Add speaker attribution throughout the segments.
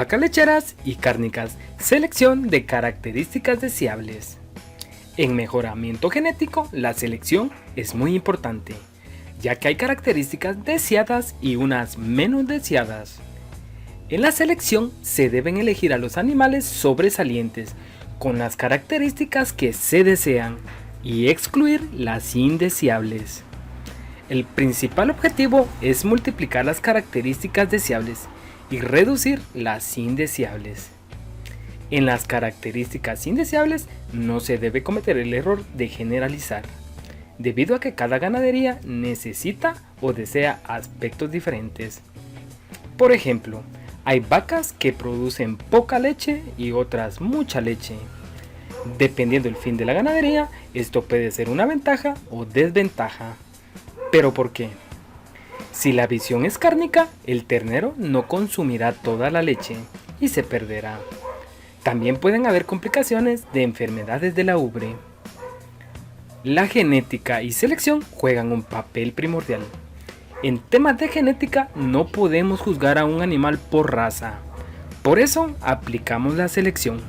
Speaker 1: Vacas lecheras y cárnicas, selección de características deseables. En mejoramiento genético, la selección es muy importante, ya que hay características deseadas y unas menos deseadas. En la selección se deben elegir a los animales sobresalientes con las características que se desean y excluir las indeseables. El principal objetivo es multiplicar las características deseables y reducir las indeseables. En las características indeseables no se debe cometer el error de generalizar, debido a que cada ganadería necesita o desea aspectos diferentes. Por ejemplo, hay vacas que producen poca leche y otras mucha leche. Dependiendo del fin de la ganadería, esto puede ser una ventaja o desventaja. ¿Pero por qué? Si la visión es cárnica, el ternero no consumirá toda la leche y se perderá. También pueden haber complicaciones de enfermedades de la ubre. La genética y selección juegan un papel primordial. En temas de genética no podemos juzgar a un animal por raza. Por eso aplicamos la selección,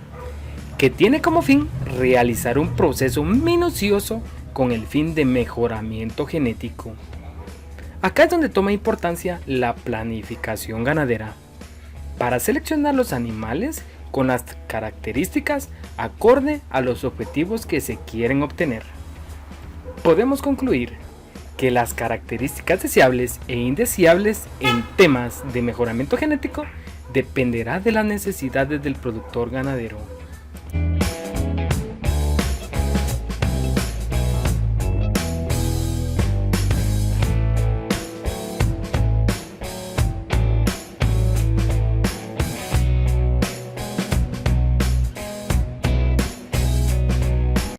Speaker 1: que tiene como fin realizar un proceso minucioso con el fin de mejoramiento genético. Acá es donde toma importancia la planificación ganadera, para seleccionar los animales con las características acorde a los objetivos que se quieren obtener. Podemos concluir que las características deseables e indeseables en temas de mejoramiento genético dependerá de las necesidades del productor ganadero.